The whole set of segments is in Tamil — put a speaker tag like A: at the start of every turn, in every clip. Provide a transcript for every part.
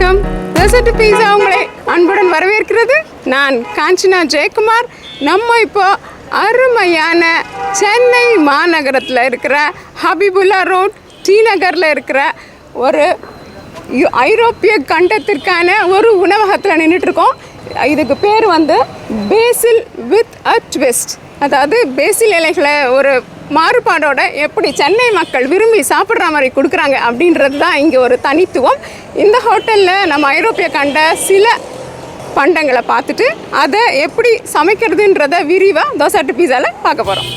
A: வணக்கம். ரெசிபி பீஸா உங்களை அன்புடன் வரவேற்கிறது. நான் காஞ்சனா ஜெயக்குமார். நம்ம இப்போ அருமையான சென்னை மாநகரத்தில் இருக்கிற ஹபிபுல்லா ரோட் டி நகரில் இருக்கிற ஒரு ஐரோப்பிய கண்டத்திற்கான ஒரு உணவகத்தில் நின்றுட்டுருக்கோம். இதுக்கு பேர் வந்து பேசில் வித் அ ட்விஸ்ட். அதாவது பேசில் இலைகளை ஒரு மாறுபாடோட எப்படி சென்னை மக்கள் விரும்பி சாப்பிட்ற மாதிரி கொடுக்குறாங்க அப்படின்றது தான் இங்கே ஒரு தனித்துவம். இந்த ஹோட்டலில் நம்ம ஐரோப்பிய கண்ட சில பண்டங்களை பார்த்துட்டு அதை எப்படி சமைக்கிறதுன்றதை விரிவாக தோசை பீஸாவில் பார்க்க போகிறோம்.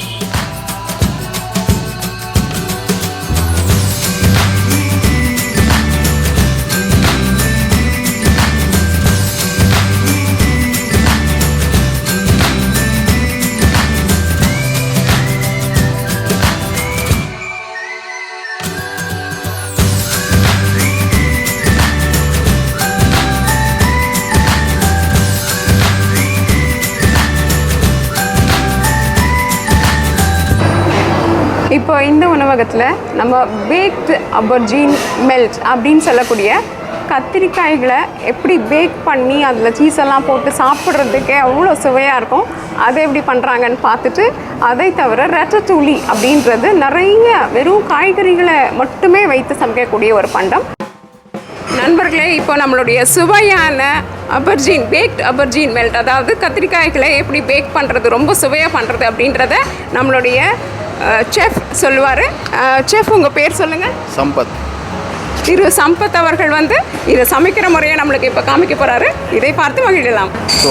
A: இப்போ இந்த உணவகத்தில் நம்ம பேக்டு அபர்ஜீன் மெல்ட் அப்படின்னு சொல்லக்கூடிய கத்திரிக்காய்களை எப்படி பேக் பண்ணி அதில் சீஸெல்லாம் போட்டு சாப்பிட்றதுக்கே அவ்வளோ சுவையாக இருக்கும். அதை எப்படி பண்ணுறாங்கன்னு பார்த்துட்டு, அதை தவிர ரட்டட்டூலி அப்படின்றது நிறைய வெறும் காய்கறிகளை மட்டுமே வைத்து சமைக்கக்கூடிய ஒரு பண்டம். நண்பர்களே, இப்போ நம்மளுடைய சுவையான அபர்ஜீன் பேக்ட் அபர்ஜீன் மெல்ட், அதாவது கத்திரிக்காய்களை எப்படி பேக் பண்ணுறது, ரொம்ப சுவையாக பண்ணுறது அப்படின்றத நம்மளுடைய செஃப் சொல்லுவார். செஃப், உங்கள் பேர் சொல்லுங்கள்.
B: சம்பத்.
A: திரு சம்பத் அவர்கள் வந்து இதை சமைக்கிற முறையை நம்மளுக்கு இப்போ காமிக்க போகிறாரு. இதை பார்த்து மகிழலாம்.
B: ஸோ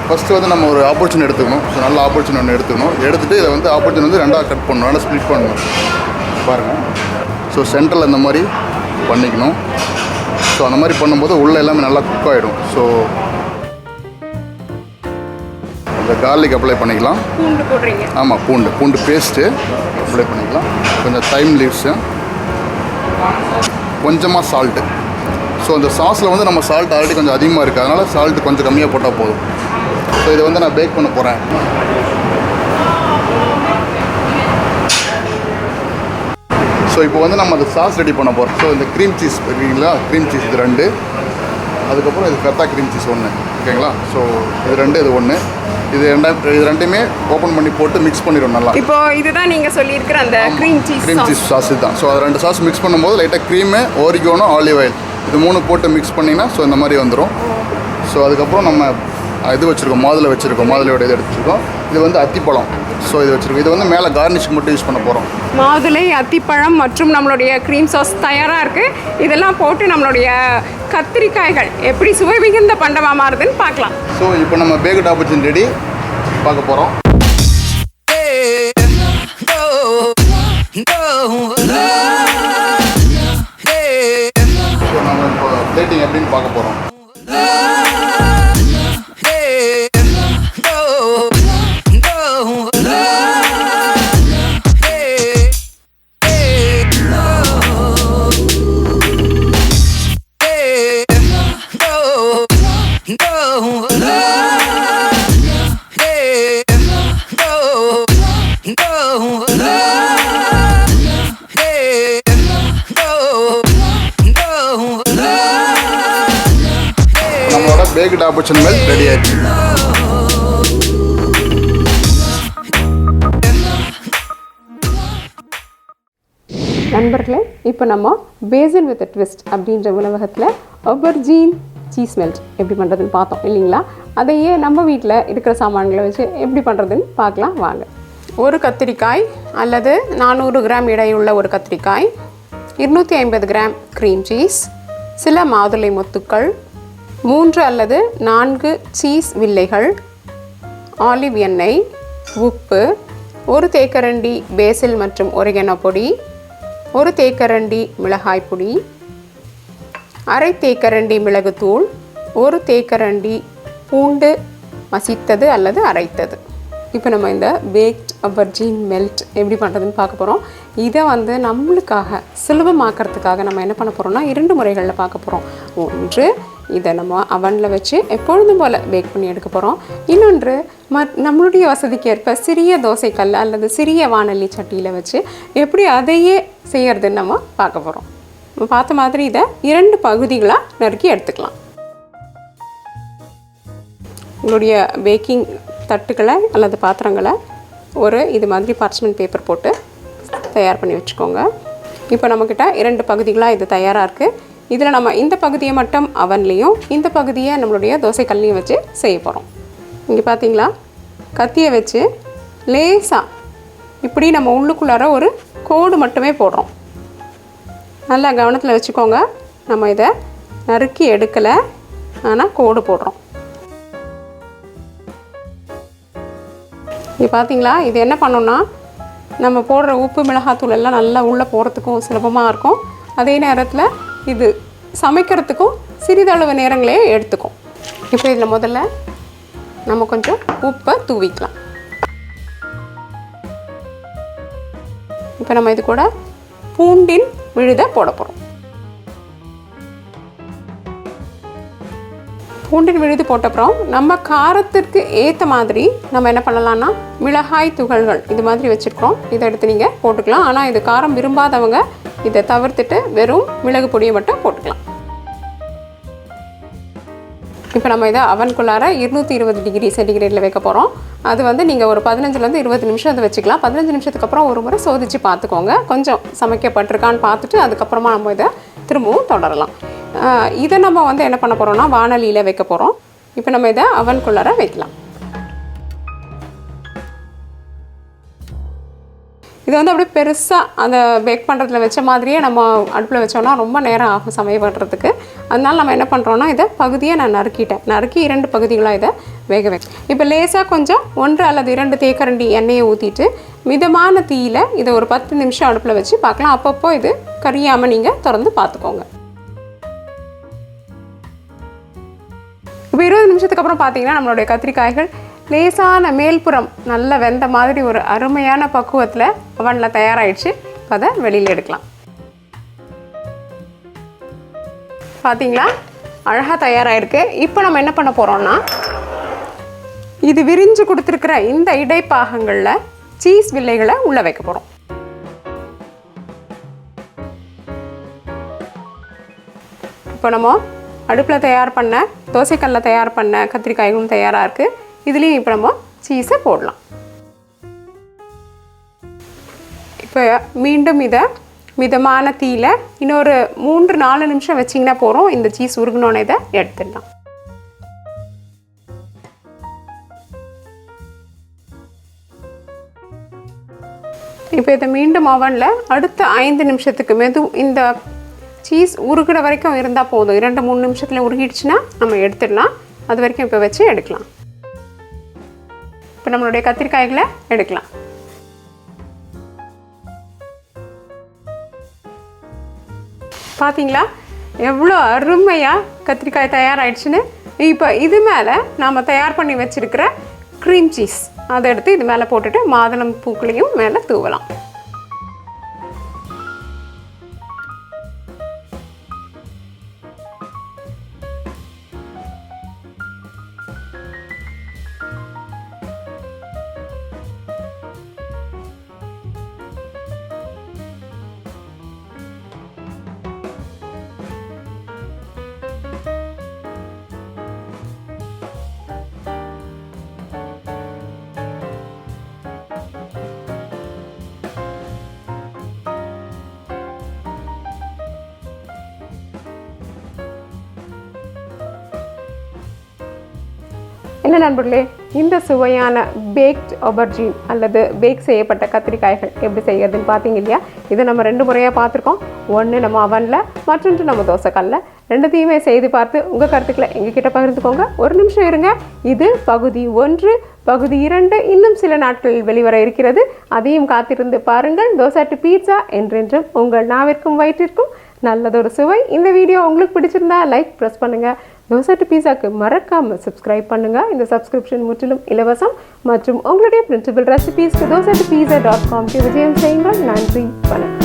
B: ஃபஸ்ட்டு வந்து நம்ம ஒரு ஆப்பர்ச்சுன் எடுத்துக்கணும். ஸோ நல்ல ஆப்பர்ச்சுன் ஒன்று எடுத்துக்கணும். எடுத்துகிட்டு இதை வந்து ஆப்பர்ச்சுன் வந்து ரெண்டாக கட் பண்ணணும், நல்லா ஸ்ப்ளிட் பண்ணணும். பாருங்கள். ஸோ சென்டரில் இந்த மாதிரி பண்ணிக்கணும். ஸோ அந்த மாதிரி பண்ணும்போது உள்ளே எல்லாமே நல்லா குக் ஆகிடும். ஸோ இந்த கார்லிக் அப்ளை பண்ணிக்கலாம்.
A: பூண்டு போடுறீங்க?
B: ஆமாம், பூண்டு பேஸ்ட்டு அப்ளை பண்ணிக்கலாம். கொஞ்சம் தைம் லீவ்ஸு, கொஞ்சமாக சால்ட்டு. ஸோ அந்த சாஸில் வந்து நம்ம சால்ட் ஆல்ரெடி கொஞ்சம் அதிகமாக இருக்குது, அதனால் சால்ட்டு கொஞ்சம் கம்மியாக போட்டால் போதும். ஸோ இதை வந்து நான் பேக் பண்ண போகிறேன். ஸோ இப்போ வந்து நம்ம அந்த சாஸ் ரெடி பண்ண போகிறோம். ஸோ இந்த க்ரீம் சீஸ் இருக்குங்களா, க்ரீம் சீஸ் இது 2, அதுக்கப்புறம் இது ஃபெத்தா க்ரீம் சீஸ் 1, ஓகேங்களா. ஸோ இது 2, இது 1, இது ரெண்டுமே ஓப்பன் பண்ணி போட்டு மிக்ஸ் பண்ணிடும் நல்லா.
A: இப்போ இதுதான் நீங்கள் சொல்லியிருக்கிற அந்த க்ரீம் சீஸ்
B: சாஸ் தான். ஸோ அது 2 சாஸ் மிக்ஸ் பண்ணும்போது லைட்டாக க்ரீமு, ஓரிகோனோ, ஆலிவ் ஆயில் இது 3 போட்டு மிக்ஸ் பண்ணிங்கன்னா ஸோ இந்த மாதிரி வந்துடும். ஸோ அதுக்கப்புறம் நம்ம இது வச்சுருக்கோம், மாதுளையோட இது எடுத்துருக்கோம். இது வந்து அத்திப்பழம். ஸோ இது வச்சுருக்கோம். இது வந்து மேலே கார்னிஷ்க்கு மட்டும் யூஸ் பண்ண போகிறோம்.
A: மாதுளை, அத்திப்பழம் மற்றும் நம்மளுடைய க்ரீம் சாஸ் தயாராக இருக்குது. இதெல்லாம் போட்டு நம்மளுடைய கத்திரிக்காய்கள் எப்படி சுவை மிகுந்த பண்டமாக மாறுதுன்னு பார்க்கலாம்.
B: ஸோ இப்போ நம்ம பேக்கட் ஆப்பர்ச்சுன் ரெடி பார்க்க போகிறோம். ஸோ நம்ம இப்போ பிளேட்டிங் எப்படின்னு பார்க்க போகிறோம். நம்மளோட பேக்டு ஆப்பர்ச்சுன் மெல்ட் ரெடி ஆயிடுச்சு.
A: நண்பர்களே, இப்போ நம்ம பேசில் வித் ட்விஸ்ட் அப்படின்ற உணவகத்தில் அபர்ஜீன் சீஸ் மெல்ட் எப்படி பண்ணுறதுன்னு பார்த்தோம் இல்லைங்களா. அதையே நம்ம வீட்டில் இருக்கிற சாமான்களை வச்சு எப்படி பண்ணுறதுன்னு பார்க்கலாம் வாங்க. ஒரு கத்திரிக்காய் அல்லது 400 கிராம் எடையுள்ள ஒரு கத்திரிக்காய், 250 கிராம் க்ரீம் சீஸ், சில மாதுளை மொத்துக்கள், 3 அல்லது 4 சீஸ் வில்லைகள், ஆலிவ் எண்ணெய், உப்பு, 1 தேக்கரண்டி பேசில் மற்றும் ஒரிகனோ பொடி, 1 தேக்கரண்டி மிளகாய் பொடி, அரை தேக்கரண்டி மிளகுத்தூள், 1 தேக்கரண்டி பூண்டு மசித்தது அல்லது அரைத்தது. இப்போ நம்ம இந்த பேக்ட் அபர்ஜீன் மெல்ட் எப்படி பண்ணுறதுன்னு பார்க்க போகிறோம். இதை வந்து நம்மளுக்காக சுலபமாக்கிறதுக்காக நம்ம என்ன பண்ண போகிறோம்னா 2 முறைகளில் பார்க்க போகிறோம். ஒன்று, இதை நம்ம அவனில் வச்சு எப்பொழுதும் போல் பேக் பண்ணி எடுக்க போகிறோம். இன்னொன்று, நம்மளுடைய வசதிக்கு ஏற்ப சிறிய தோசைக்கல் அல்லது சிறிய வானொலி சட்டியில் வச்சு எப்படி அதையே செய்யறதுன்னு நம்ம பார்க்க போகிறோம். நம்ம பார்த்த மாதிரி இதை 2 பகுதிகளாக நறுக்கி எடுத்துக்கலாம். உங்களுடைய பேக்கிங் தட்டுக்களை அல்லது பாத்திரங்களை இது மாதிரி பார்ச்மெண்ட் பேப்பர் போட்டு தயார் பண்ணி வச்சுக்கோங்க. இப்போ நம்மக்கிட்ட 2 பகுதிகளாக இது தயாராக இருக்குது. இதில் நம்ம இந்த பகுதியை மட்டும் அவன்லேயும் இந்த பகுதியை நம்மளுடைய தோசைக்கல்லையும் வச்சு செய்ய போகிறோம். இங்கே பார்த்தீங்களா, கத்தியை வச்சு லேசாக இப்படி நம்ம உள்ளுக்குள்ளார ஒரு கோடு மட்டுமே போடுறோம். நல்லா கவனத்தில் வச்சுக்கோங்க. நம்ம இதை நறுக்கி எடுக்கலை, ஆனால் கோடு போடுறோம். இது பார்த்தீங்களா, இது என்ன பண்ணோன்னா நம்ம போடுற உப்பு மிளகாத்தூள் எல்லாம் நல்லா உள்ளே போகிறதுக்கும் சுலபமாக இருக்கும். அதே நேரத்தில் இது சமைக்கிறதுக்கும் சிறிதளவு நேரங்களே எடுத்துக்கும். இப்போ இதில் முதல்ல நம்ம கொஞ்சம் உப்பை தூவிக்கலாம். இப்போ நம்ம இது கூட பூண்டின் விழுதை போட போகிறோம். பூண்டின் விழுது போட்டப்புறம் நம்ம காரத்திற்கு ஏற்ற மாதிரி நம்ம என்ன பண்ணலான்னா மிளகாய் துகள்கள் இது மாதிரி வச்சுருக்கோம். இதை எடுத்து நீங்கள் போட்டுக்கலாம். ஆனால் இது காரம் விரும்பாதவங்க இதை தவிர்த்துட்டு வெறும் மிளகு பொடியை மட்டும் போட்டுக்கலாம். இப்போ நம்ம இதை அவனுக்குள்ளார 220 டிகிரி சென்டிகிரேடில் வைக்க போகிறோம். அது நீங்கள் ஒரு 15லேருந்து 20 நிமிஷம் அதை வச்சுக்கலாம். 15 நிமிஷத்துக்கு அப்புறம் ஒரு முறை சோதித்து பார்த்துக்கோங்க. கொஞ்சம் சமைக்கப்பட்டிருக்கான்னு பார்த்துட்டு அதுக்கப்புறமா நம்ம இதை திரும்பவும் தொடரலாம். இதை நம்ம என்ன பண்ண போகிறோம்னா வானலியில் வைக்க போகிறோம். இப்போ நம்ம இதை அவனுக்குள்ளார வைக்கலாம். இது அப்படியே பெருசாக அந்த பேக் பண்ணுறதுல வச்ச மாதிரியே நம்ம அடுப்பில் வச்சோன்னா ரொம்ப நேரம் ஆகும் சமையல் பண்ணுறதுக்கு. அதனால் நம்ம என்ன பண்ணுறோன்னா இதை பகுதியை நான் நறுக்கி 2 பகுதிகளாக இதை வேக வைக்கிறேன். இப்போ லேசாக கொஞ்சம் 1 அல்லது 2 தேக்கரண்டி எண்ணெயை ஊற்றிட்டு மிதமான தீயில் இதை ஒரு 10 நிமிஷம் அடுப்பில் வச்சு பார்க்கலாம். அப்பப்போ இது கரியாமல் நீங்கள் திறந்து பார்த்துக்கோங்க. இப்போ 20 நிமிஷத்துக்கு அப்புறம் பார்த்தீங்கன்னா நம்மளுடைய கத்திரிக்காய்கள் லேசான மேல்புறம் நல்ல வெந்த மாதிரி ஒரு அருமையான பக்குவத்தில் அவனில் தயாராகிடுச்சு. அதை வெளியில் எடுக்கலாம். பார்த்தீங்களா, அழகாக தயாராகிருக்கு. இப்போ நம்ம என்ன பண்ண போகிறோம்னா இது விரிஞ்சு கொடுத்துருக்கிற இந்த இடைப்பாகங்களில் சீஸ் வில்லைகளை உள்ளே வைக்க போகிறோம். இப்போ நம்ம அடுப்பில் தயார் பண்ண தோசைக்கல்லில் தயார் பண்ண கத்திரிக்காய்களும் தயாராக இருக்குது. இதுலேயும் இப்போ நம்ம சீஸை போடலாம். இப்போ மீண்டும் இதை மிதமான தீயில் இன்னொரு 3-4 நிமிஷம் வச்சிங்கன்னா போகிறோம். இந்த சீஸ் உருகுனோன்னு இதை எடுத்துடலாம். இப்போ இதை மீண்டும் அவனில் அடுத்த 5 நிமிஷத்துக்கு இந்த சீஸ் உருகிற வரைக்கும் இருந்தால் போதும். 2-3 நிமிஷத்தில் உருகிடுச்சுன்னா நம்ம எடுத்துடலாம். அது வரைக்கும் இப்போ வச்சு எடுக்கலாம். இப்போ நம்மளுடைய கத்திரிக்காய்களை எடுக்கலாம். பார்த்தீங்களா எவ்வளோ அருமையாக கத்திரிக்காய் தயாராகிடுச்சுன்னு. இப்போ இது மேலே நாம் தயார் பண்ணி வச்சுருக்கிற க்ரீம் சீஸ் அதை எடுத்து இது மேலே போட்டுட்டு மாதுளம் பூக்களையும் மேலே தூவலாம். என்ன நண்பர்களே, இந்த சுவையான பேக்ட் ஆபர்ஜீன் அல்லது பேக் செய்யப்பட்ட கத்திரிக்காய்கள் எப்படி செய்யறதுன்னு பார்த்தீங்க இல்லையா? இதை நம்ம 2 முறையாக பார்த்துருக்கோம். ஒன்று நம்ம அவனில், மற்றொன்று நம்ம தோசைக்கல்ல. 2த்தையுமே செய்து பார்த்து உங்கள் கருத்துக்களை எங்ககிட்ட பகிர்ந்துக்கோங்க. ஒரு நிமிஷம் இருங்க. இது பகுதி 1. பகுதி 2 இன்னும் சில நாட்களில் வெளிவர இருக்கிறது. அதையும் காத்திருந்து பாருங்கள். தோசை டு பீட்சா என்றென்றும் உங்கள் நாவிற்கும் வயிற்றிற்கும் நல்லதொரு சுவை. இந்த வீடியோ உங்களுக்கு பிடிச்சிருந்தா லைக் ப்ரெஸ் பண்ணுங்கள். தோசை டு பீஸாக்கு மறக்காமல் சப்ஸ்கிரைப் பண்ணுங்கள். இந்த சப்ஸ்கிரிப்ஷன் முற்றிலும் இலவசம். மற்றும் உங்களுடைய பிரிண்டபிள் ரெசிபீஸ்க்கு dosatopizza.com விஜயம் செய்யுங்கள். நன்றி, வணக்கம்.